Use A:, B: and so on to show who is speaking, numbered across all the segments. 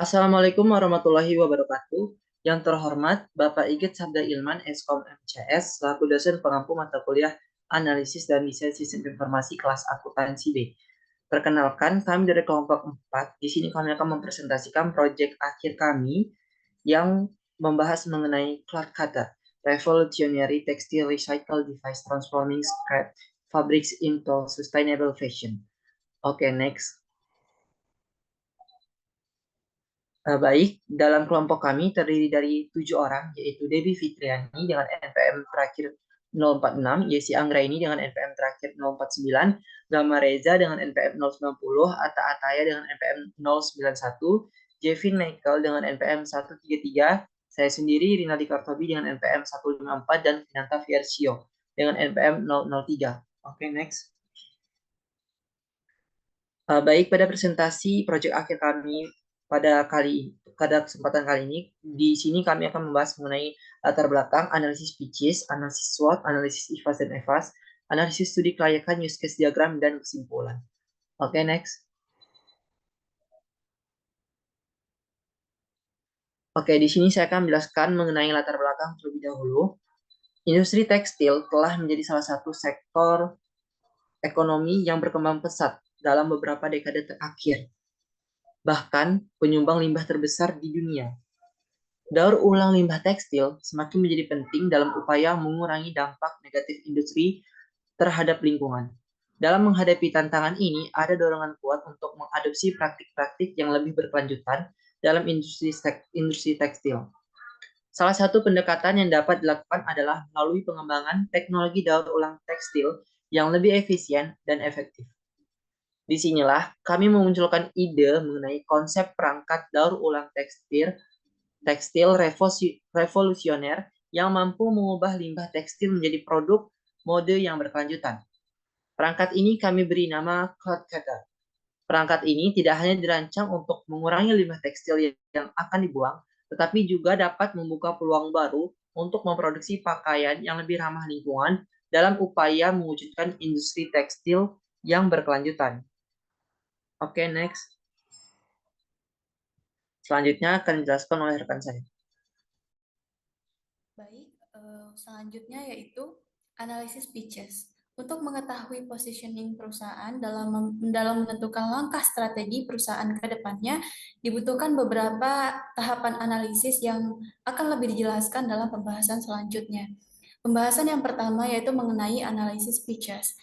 A: Assalamualaikum warahmatullahi wabarakatuh. Yang terhormat Bapak Igit Sabda Ilman, Eskom MCS, selaku dosen pengampu mata kuliah Analisis dan Desain Sistem Informasi kelas akuntansi B. Perkenalkan, kami dari kelompok 4. Di sini kami akan mempresentasikan proyek akhir kami yang membahas mengenai Cloud Kata, Revolutionary Textile Recycle Device Transforming Scrap Fabrics into Sustainable Fashion. Oke, next. Baik, dalam kelompok kami terdiri dari 7 orang, yaitu Debbie Fitriani dengan NPM terakhir 046, Yesi Anggraini dengan NPM terakhir 049, Gama Reza dengan NPM 090, Atta Ataya dengan NPM 091, Jevin Michael dengan NPM 133, saya sendiri Rinaldi Kartobi dengan NPM 154, dan Finanta Fiersio dengan NPM 003. Oke, next. Baik, pada presentasi proyek akhir kami pada kesempatan kali ini, di sini kami akan membahas mengenai latar belakang, analisis pitches, analisis SWOT, analisis IFAS dan EFAS, analisis studi kelayakan, use case diagram, dan kesimpulan. Oke, next. Oke, di sini saya akan menjelaskan mengenai latar belakang terlebih dahulu. Industri tekstil telah menjadi salah satu sektor ekonomi yang berkembang pesat dalam beberapa dekade terakhir. Bahkan penyumbang limbah terbesar di dunia. Daur ulang limbah tekstil semakin menjadi penting dalam upaya mengurangi dampak negatif industri terhadap lingkungan. Dalam menghadapi tantangan ini, ada dorongan kuat untuk mengadopsi praktik-praktik yang lebih berkelanjutan dalam industri tekstil. Salah satu pendekatan yang dapat dilakukan adalah melalui pengembangan teknologi daur ulang tekstil yang lebih efisien dan efektif. Disinilah kami memunculkan ide mengenai konsep perangkat daur ulang tekstil revolusioner yang mampu mengubah limbah tekstil menjadi produk mode yang berkelanjutan. Perangkat ini kami beri nama Cloud Kata. Perangkat ini tidak hanya dirancang untuk mengurangi limbah tekstil yang akan dibuang, tetapi juga dapat membuka peluang baru untuk memproduksi pakaian yang lebih ramah lingkungan dalam upaya mewujudkan industri tekstil yang berkelanjutan. Oke, next. Selanjutnya akan dijelaskan oleh rekan saya.
B: Baik, selanjutnya yaitu analisis pitches. Untuk mengetahui positioning perusahaan dalam menentukan langkah strategi perusahaan ke depannya, dibutuhkan beberapa tahapan analisis yang akan lebih dijelaskan dalam pembahasan selanjutnya. Pembahasan yang pertama yaitu mengenai analisis pitches.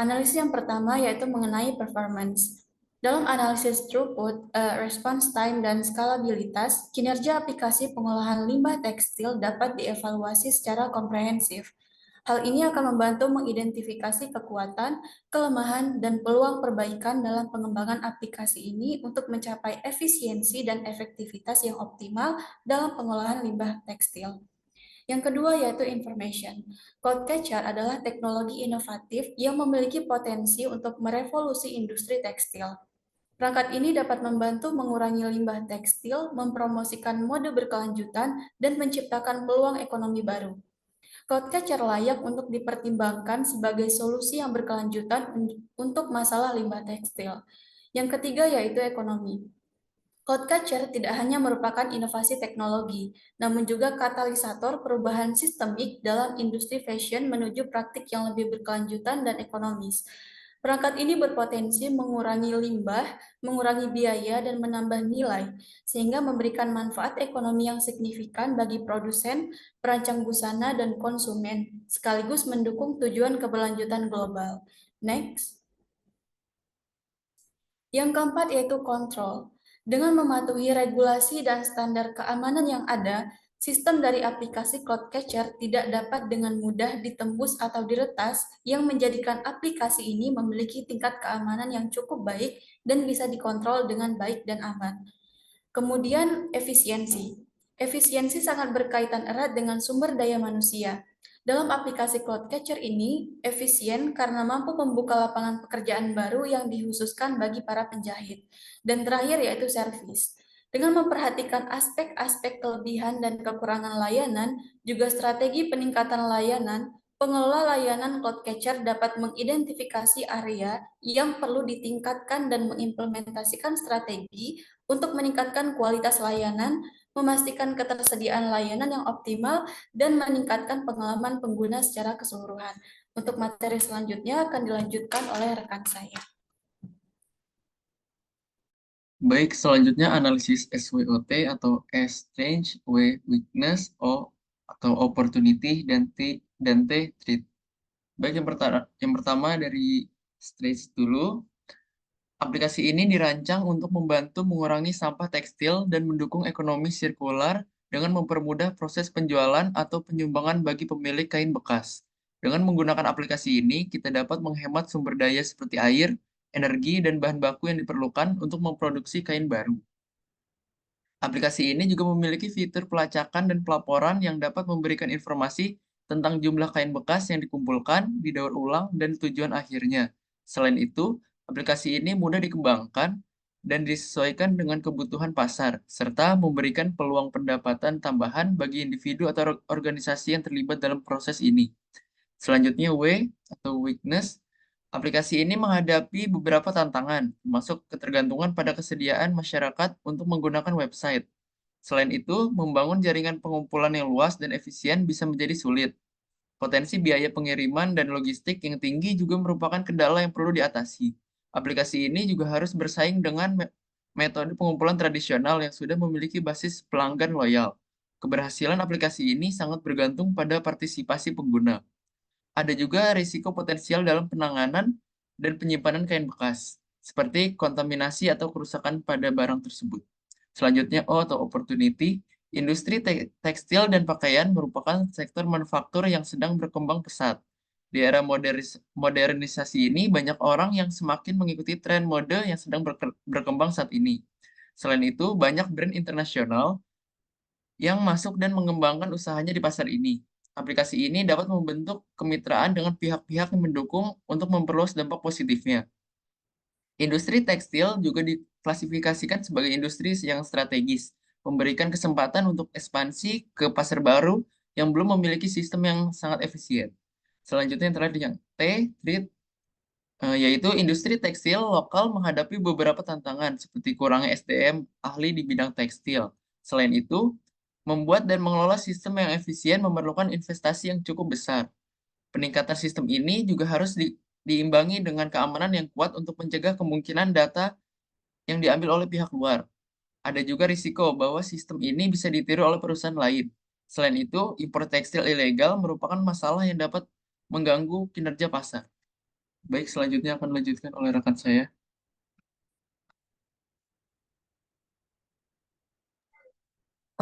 B: Analisis yang pertama yaitu mengenai performance. Dalam analisis throughput, response time, dan skalabilitas, kinerja aplikasi pengolahan limbah tekstil dapat dievaluasi secara komprehensif. Hal ini akan membantu mengidentifikasi kekuatan, kelemahan, dan peluang perbaikan dalam pengembangan aplikasi ini untuk mencapai efisiensi dan efektivitas yang optimal dalam pengolahan limbah tekstil. Yang kedua yaitu information. Cloudcatcher adalah teknologi inovatif yang memiliki potensi untuk merevolusi industri tekstil. Perangkat ini dapat membantu mengurangi limbah tekstil, mempromosikan mode berkelanjutan, dan menciptakan peluang ekonomi baru. Cloudcatcher layak untuk dipertimbangkan sebagai solusi yang berkelanjutan untuk masalah limbah tekstil. Yang ketiga yaitu ekonomi. Cloudcatcher tidak hanya merupakan inovasi teknologi, namun juga katalisator perubahan sistemik dalam industri fashion menuju praktik yang lebih berkelanjutan dan ekonomis. Perangkat ini berpotensi mengurangi limbah, mengurangi biaya, dan menambah nilai, sehingga memberikan manfaat ekonomi yang signifikan bagi produsen, perancang busana, dan konsumen, sekaligus mendukung tujuan keberlanjutan global. Next. Yang keempat yaitu kontrol. Dengan mematuhi regulasi dan standar keamanan yang ada, sistem dari aplikasi Cloudcatcher tidak dapat dengan mudah ditembus atau diretas yang menjadikan aplikasi ini memiliki tingkat keamanan yang cukup baik dan bisa dikontrol dengan baik dan aman. Kemudian efisiensi. Efisiensi sangat berkaitan erat dengan sumber daya manusia. Dalam aplikasi Cloudcatcher ini, efisien karena mampu membuka lapangan pekerjaan baru yang dikhususkan bagi para penjahit. Dan terakhir yaitu servis. Dengan memperhatikan aspek-aspek kelebihan dan kekurangan layanan, juga strategi peningkatan layanan, Pengelola layanan Cloudcatcher dapat mengidentifikasi area yang perlu ditingkatkan dan mengimplementasikan strategi untuk meningkatkan kualitas layanan, memastikan ketersediaan layanan yang optimal, dan meningkatkan pengalaman pengguna secara keseluruhan. Untuk materi selanjutnya akan dilanjutkan oleh rekan saya.
C: Baik, selanjutnya analisis SWOT atau Strength, Weakness, O atau Opportunity, dan T, Threat. Baik, yang pertama dari Strength dulu. Aplikasi ini dirancang untuk membantu mengurangi sampah tekstil dan mendukung ekonomi sirkular dengan mempermudah proses penjualan atau penyumbangan bagi pemilik kain bekas. Dengan menggunakan aplikasi ini, kita dapat menghemat sumber daya seperti air, energi, dan bahan baku yang diperlukan untuk memproduksi kain baru. Aplikasi ini juga memiliki fitur pelacakan dan pelaporan yang dapat memberikan informasi tentang jumlah kain bekas yang dikumpulkan, didaur ulang, dan tujuan akhirnya. Selain itu, aplikasi ini mudah dikembangkan dan disesuaikan dengan kebutuhan pasar, serta memberikan peluang pendapatan tambahan bagi individu atau organisasi yang terlibat dalam proses ini. Selanjutnya, W atau weakness. Aplikasi ini menghadapi beberapa tantangan, termasuk ketergantungan pada kesediaan masyarakat untuk menggunakan website. Selain itu, membangun jaringan pengumpulan yang luas dan efisien bisa menjadi sulit. Potensi biaya pengiriman dan logistik yang tinggi juga merupakan kendala yang perlu diatasi. Aplikasi ini juga harus bersaing dengan metode pengumpulan tradisional yang sudah memiliki basis pelanggan loyal. Keberhasilan aplikasi ini sangat bergantung pada partisipasi pengguna. Ada juga risiko potensial dalam penanganan dan penyimpanan kain bekas, seperti kontaminasi atau kerusakan pada barang tersebut. Selanjutnya, O atau opportunity, industri tekstil dan pakaian merupakan sektor manufaktur yang sedang berkembang pesat. Di era modernisasi ini, banyak orang yang semakin mengikuti tren mode yang sedang berkembang saat ini. Selain itu, banyak brand internasional yang masuk dan mengembangkan usahanya di pasar ini. Aplikasi ini dapat membentuk kemitraan dengan pihak-pihak yang mendukung untuk memperluas dampak positifnya. Industri tekstil juga diklasifikasikan sebagai industri yang strategis, memberikan kesempatan untuk ekspansi ke pasar baru yang belum memiliki sistem yang sangat efisien. Selanjutnya yang terakhir yang Threat, yaitu industri tekstil lokal menghadapi beberapa tantangan seperti kurangnya SDM ahli di bidang tekstil. Selain itu, membuat dan mengelola sistem yang efisien memerlukan investasi yang cukup besar. Peningkatan sistem ini juga harus diimbangi dengan keamanan yang kuat untuk mencegah kemungkinan data yang diambil oleh pihak luar. Ada juga risiko bahwa sistem ini bisa ditiru oleh perusahaan lain. Selain itu, impor tekstil ilegal merupakan masalah yang dapat mengganggu kinerja pasar. Baik, selanjutnya akan dilanjutkan oleh rekan saya.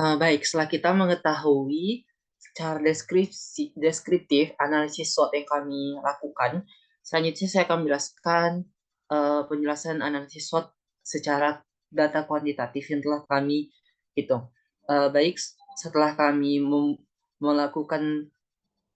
A: Baik, setelah kita mengetahui secara deskriptif analisis SWOT yang kami lakukan, selanjutnya saya akan menjelaskan penjelasan analisis SWOT secara data kuantitatif yang telah kami hitung. Baik, setelah kami melakukan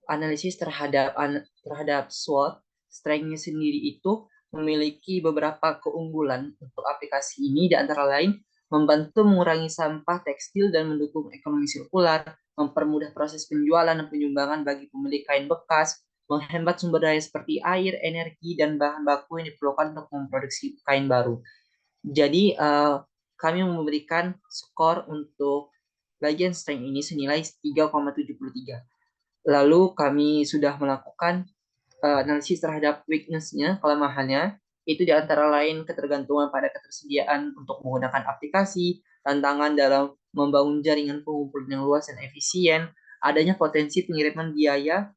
A: analisis terhadap SWOT, strength-nya sendiri itu memiliki beberapa keunggulan untuk aplikasi ini, di antara lain membantu mengurangi sampah tekstil dan mendukung ekonomi sirkular, mempermudah proses penjualan dan penyumbangan bagi pemilik kain bekas, menghemat sumber daya seperti air, energi, dan bahan baku yang diperlukan untuk memproduksi kain baru. Jadi, kami memberikan skor untuk bagian strength ini senilai 3,73. Lalu kami sudah melakukan analisis terhadap weakness-nya, kelemahannya, itu di antara lain ketergantungan pada ketersediaan untuk menggunakan aplikasi, tantangan dalam membangun jaringan pengumpulan yang luas dan efisien, adanya potensi pengiriman biaya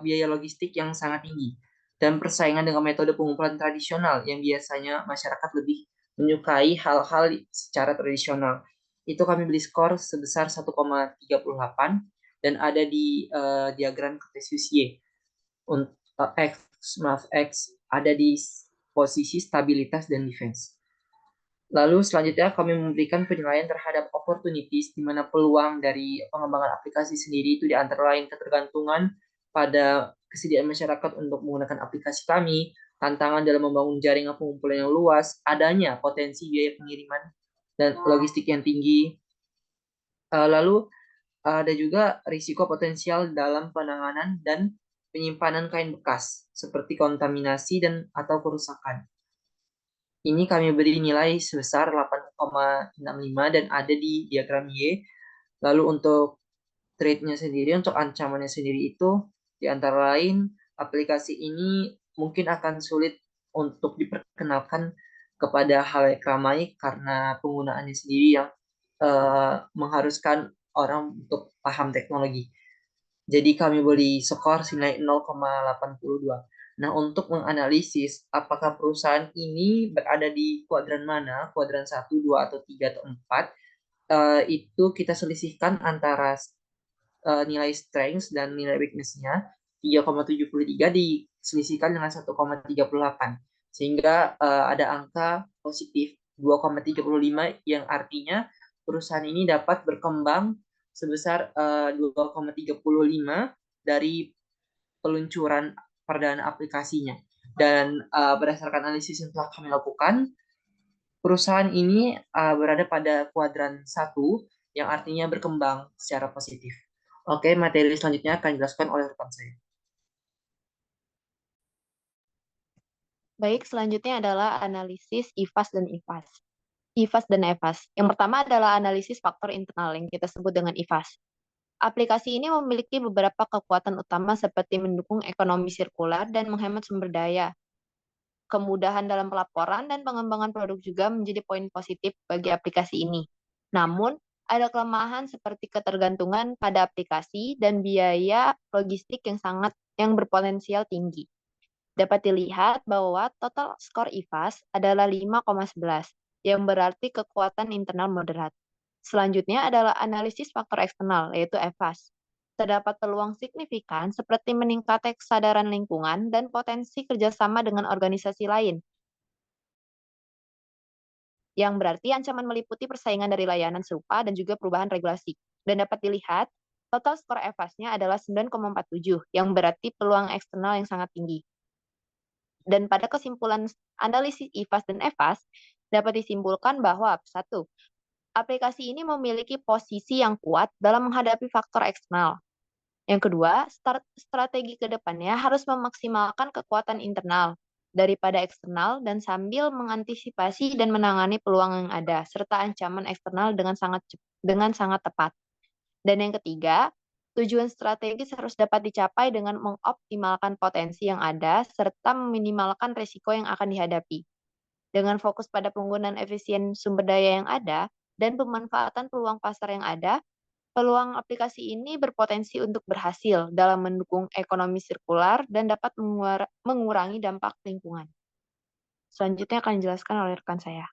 A: logistik yang sangat tinggi, dan persaingan dengan metode pengumpulan tradisional yang biasanya masyarakat lebih menyukai hal-hal secara tradisional. Itu kami beri skor sebesar 1,38 dan ada di diagram Cartesius Y. Untuk X ada di posisi stabilitas dan defense. Lalu selanjutnya kami memberikan penilaian terhadap opportunities, di mana peluang dari pengembangan aplikasi sendiri itu di antara lain ketergantungan pada kesediaan masyarakat untuk menggunakan aplikasi kami, tantangan dalam membangun jaringan pengumpulan yang luas, adanya potensi biaya pengiriman dan logistik yang tinggi. Lalu Ada juga risiko potensial dalam penanganan dan penyimpanan kain bekas, seperti kontaminasi dan atau kerusakan. Ini kami beri nilai sebesar 8,65 dan ada di diagram Y. Lalu untuk trade-nya sendiri, untuk ancamannya sendiri itu, di antara lain, aplikasi ini mungkin akan sulit untuk diperkenalkan kepada halayak ramai karena penggunaannya sendiri yang mengharuskan orang untuk paham teknologi. Jadi kami beri skor senilai 0,82. Nah, untuk menganalisis apakah perusahaan ini berada di kuadran mana, kuadran 1, 2, atau 3, atau 4, itu kita selisihkan antara nilai strength dan nilai weakness-nya. 3,73 diselisihkan dengan 1,38. Sehingga ada angka positif 2,35 yang artinya perusahaan ini dapat berkembang sebesar 2,35 dari peluncuran perdana aplikasinya. Dan berdasarkan analisis yang telah kami lakukan, perusahaan ini berada pada kuadran 1 yang artinya berkembang secara positif. Oke, materi selanjutnya akan dijelaskan oleh rekan saya.
D: Baik, selanjutnya adalah analisis IFAS dan IFAS. IFAS dan EFAS. Yang pertama adalah analisis faktor internal yang kita sebut dengan IFAS. Aplikasi ini memiliki beberapa kekuatan utama seperti mendukung ekonomi sirkular dan menghemat sumber daya. Kemudahan dalam pelaporan dan pengembangan produk juga menjadi poin positif bagi aplikasi ini. Namun, ada kelemahan seperti ketergantungan pada aplikasi dan biaya logistik yang berpotensial tinggi. Dapat dilihat bahwa total skor IFAS adalah 5,11, yang berarti kekuatan internal moderat. Selanjutnya adalah analisis faktor eksternal, yaitu EFAS. Terdapat peluang signifikan seperti meningkatnya kesadaran lingkungan dan potensi kerjasama dengan organisasi lain, yang berarti ancaman meliputi persaingan dari layanan serupa dan juga perubahan regulasi. Dan dapat dilihat, total skor EFAS-nya adalah 9,47, yang berarti peluang eksternal yang sangat tinggi. Dan pada kesimpulan analisis IFAS dan EFAS, dapat disimpulkan bahwa 1. Aplikasi ini memiliki posisi yang kuat dalam menghadapi faktor eksternal. Yang kedua, strategi ke depannya harus memaksimalkan kekuatan internal daripada eksternal dan sambil mengantisipasi dan menangani peluang yang ada, serta ancaman eksternal dengan sangat tepat. Dan yang ketiga, tujuan strategis harus dapat dicapai dengan mengoptimalkan potensi yang ada serta meminimalkan risiko yang akan dihadapi. Dengan fokus pada penggunaan efisien sumber daya yang ada dan pemanfaatan peluang pasar yang ada, peluang aplikasi ini berpotensi untuk berhasil dalam mendukung ekonomi sirkular dan dapat mengurangi dampak lingkungan. Selanjutnya akan dijelaskan oleh rekan saya.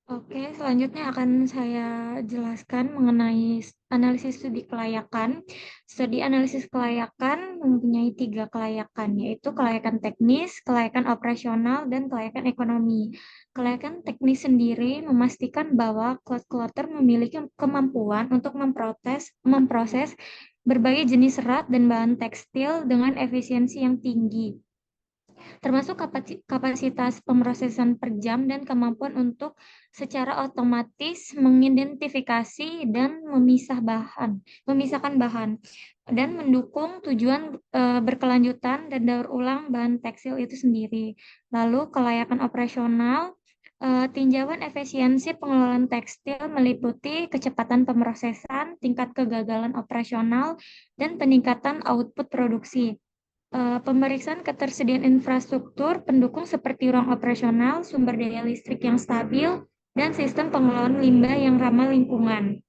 E: Oke, selanjutnya akan saya jelaskan mengenai analisis studi kelayakan. Studi analisis kelayakan mempunyai 3 kelayakan, yaitu kelayakan teknis, kelayakan operasional, dan kelayakan ekonomi. Kelayakan teknis sendiri memastikan bahwa cloud clutter memiliki kemampuan untuk memproses berbagai jenis serat dan bahan tekstil dengan efisiensi yang tinggi, termasuk kapasitas pemrosesan per jam dan kemampuan untuk secara otomatis mengidentifikasi dan memisahkan bahan dan mendukung tujuan berkelanjutan dan daur ulang bahan tekstil itu sendiri. Lalu kelayakan operasional, tinjauan efisiensi pengelolaan tekstil meliputi kecepatan pemrosesan, tingkat kegagalan operasional, dan peningkatan output produksi. Pemeriksaan ketersediaan infrastruktur pendukung seperti ruang operasional, sumber daya listrik yang stabil, dan sistem pengelolaan limbah yang ramah lingkungan.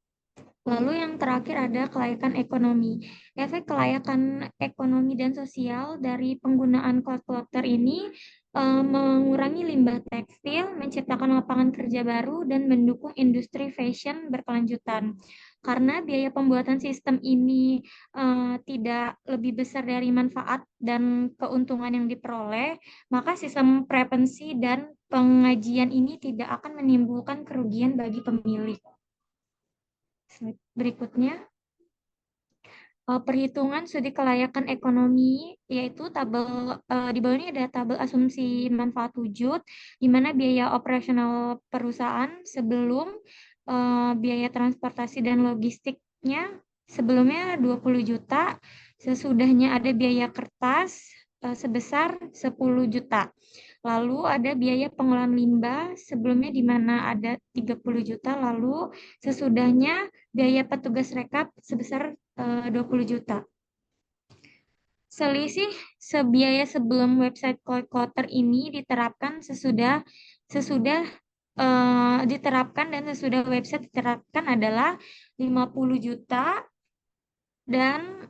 E: Lalu yang terakhir ada kelayakan ekonomi. Efek kelayakan ekonomi dan sosial dari penggunaan cloud clutter ini mengurangi limbah tekstil, menciptakan lapangan kerja baru, dan mendukung industri fashion berkelanjutan. Karena biaya pembuatan sistem ini tidak lebih besar dari manfaat dan keuntungan yang diperoleh, maka sistem prevensi dan pengajian ini tidak akan menimbulkan kerugian bagi pemilik. Berikutnya, perhitungan studi kelayakan ekonomi, yaitu tabel di bawah ini ada tabel asumsi manfaat wujud, di mana biaya operasional perusahaan sebelum biaya transportasi dan logistiknya sebelumnya 20 juta, sesudahnya ada biaya kertas sebesar 10 juta. Lalu ada biaya pengolahan limbah sebelumnya di mana ada 30 juta, lalu sesudahnya biaya petugas rekap sebesar 20 juta. Selisih biaya sebelum website calculator ini diterapkan diterapkan dan sesudah website diterapkan adalah 50 juta dan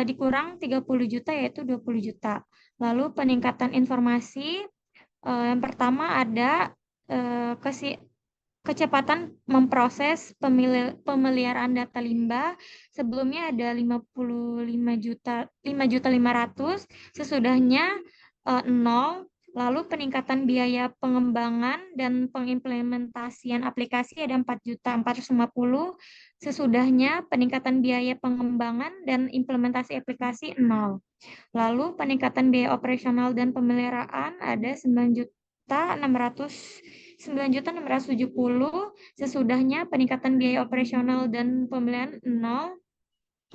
E: dikurang 30 juta yaitu 20 juta. Lalu peningkatan informasi yang pertama ada kecepatan memproses pemeliharaan data limbah. Sebelumnya ada 5.500.000, sesudahnya 0. Lalu peningkatan biaya pengembangan dan pengimplementasian aplikasi ada 4.450.000, sesudahnya peningkatan biaya pengembangan dan implementasi aplikasi 0. Lalu peningkatan biaya operasional dan pemeliharaan ada 9.670.000, sesudahnya peningkatan biaya operasional dan pemeliharaan 0.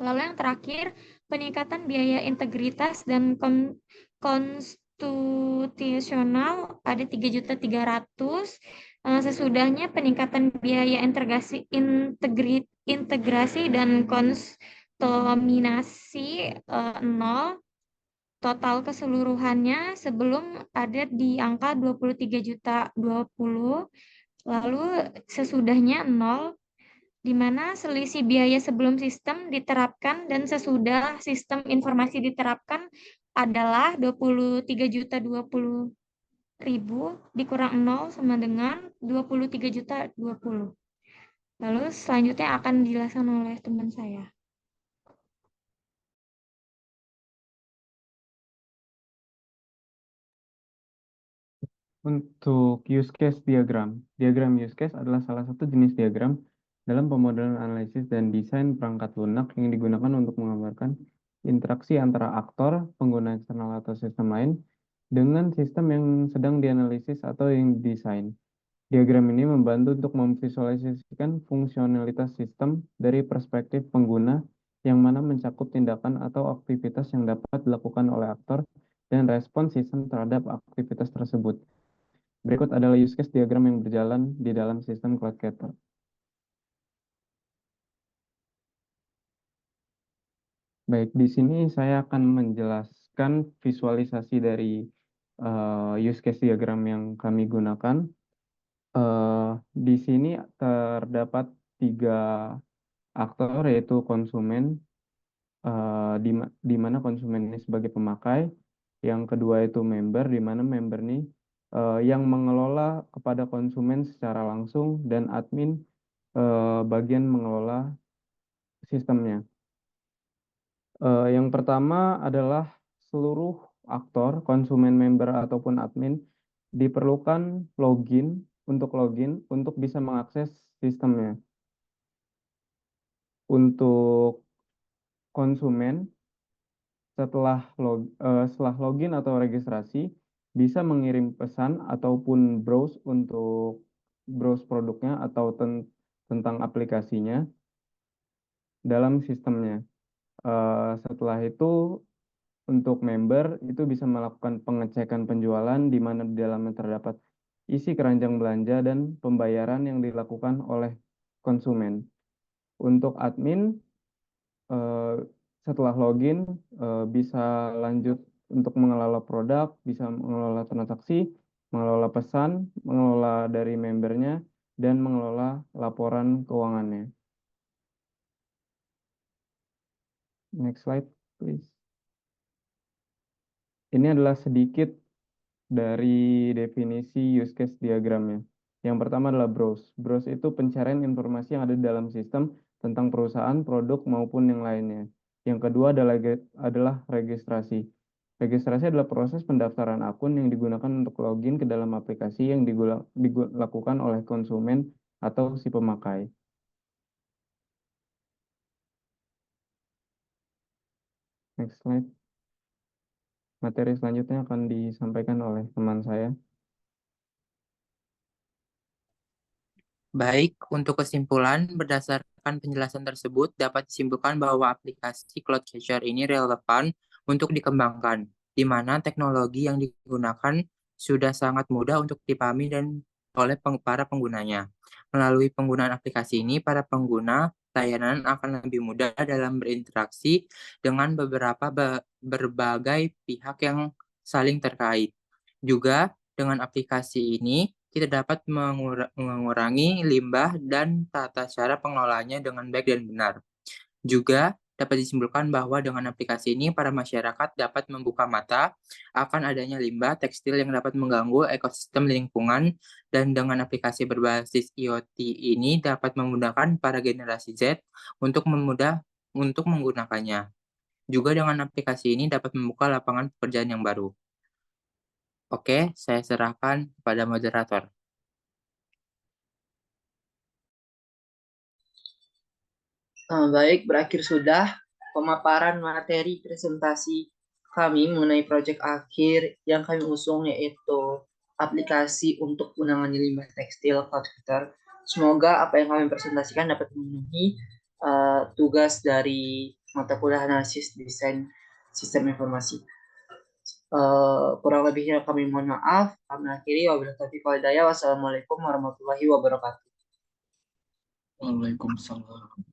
E: Lalu yang terakhir, peningkatan biaya integritas dan konstitusional ada 3.300.000, sesudahnya peningkatan biaya integrasi dan kontaminasi 0. Total keseluruhannya sebelum ada di angka 23.020.000, lalu sesudahnya 0, di mana selisih biaya sebelum sistem diterapkan dan sesudah sistem informasi diterapkan adalah 23.020.000 dikurang 0 sama dengan 23.020.000. Lalu selanjutnya akan dijelaskan oleh teman saya.
F: Untuk use case diagram. Diagram use case adalah salah satu jenis diagram dalam pemodelan analisis dan desain perangkat lunak yang digunakan untuk menggambarkan interaksi antara aktor, pengguna eksternal atau sistem lain, dengan sistem yang sedang dianalisis atau yang didesain. Diagram ini membantu untuk memvisualisasikan fungsionalitas sistem dari perspektif pengguna, yang mana mencakup tindakan atau aktivitas yang dapat dilakukan oleh aktor dan respon sistem terhadap aktivitas tersebut. Berikut adalah use case diagram yang berjalan di dalam sistem CloudCater. Baik, di sini saya akan menjelaskan visualisasi dari use case diagram yang kami gunakan. Di sini terdapat 3 aktor, yaitu konsumen, di mana konsumen ini sebagai pemakai. Yang kedua itu member, di mana member ini yang mengelola kepada konsumen secara langsung, dan admin bagian mengelola sistemnya. Yang pertama adalah seluruh aktor, konsumen, member, ataupun admin diperlukan login untuk bisa mengakses sistemnya. Untuk konsumen, setelah login atau registrasi, bisa mengirim pesan ataupun browse untuk browse produknya atau tentang aplikasinya dalam sistemnya. Setelah itu, untuk member itu bisa melakukan pengecekan penjualan, di mana di dalamnya terdapat isi keranjang belanja dan pembayaran yang dilakukan oleh konsumen. Untuk admin, setelah login bisa lanjut untuk mengelola produk, bisa mengelola transaksi, mengelola pesan, mengelola dari membernya, dan mengelola laporan keuangannya. Next slide, please. Ini adalah sedikit dari definisi use case diagramnya. Yang pertama adalah browse. Browse itu pencarian informasi yang ada di dalam sistem tentang perusahaan, produk, maupun yang lainnya. Yang kedua adalah registrasi. Registrasi adalah proses pendaftaran akun yang digunakan untuk login ke dalam aplikasi yang dilakukan oleh konsumen atau si pemakai. Next slide. Materi selanjutnya akan disampaikan oleh teman saya.
G: Baik, untuk kesimpulan, berdasarkan penjelasan tersebut, dapat disimpulkan bahwa aplikasi Cloudcatcher ini relevan untuk dikembangkan, di mana teknologi yang digunakan sudah sangat mudah untuk dipahami dan oleh para penggunanya. Melalui penggunaan aplikasi ini, para pengguna layanan akan lebih mudah dalam berinteraksi dengan berbagai pihak yang saling terkait. Juga, dengan aplikasi ini, kita dapat mengurangi limbah dan tata cara pengelolaannya dengan baik dan benar. Juga dapat disimpulkan bahwa dengan aplikasi ini para masyarakat dapat membuka mata akan adanya limbah tekstil yang dapat mengganggu ekosistem lingkungan, dan dengan aplikasi berbasis IoT ini dapat memudahkan para generasi Z untuk menggunakannya. Juga dengan aplikasi ini dapat membuka lapangan pekerjaan yang baru. Oke, saya serahkan kepada moderator.
A: Baik, berakhir sudah pemaparan materi presentasi kami mengenai proyek akhir yang kami usung, yaitu aplikasi untuk menangani limbah tekstil Cloudcatcher. Semoga apa yang kami presentasikan dapat memenuhi tugas dari mata kuliah analisis desain sistem informasi. Kurang lebihnya kami mohon maaf. Kami akhiri, wabillahi taufiq wal hidayah. Wassalamualaikum warahmatullahi wabarakatuh.
C: Waalaikumsalam.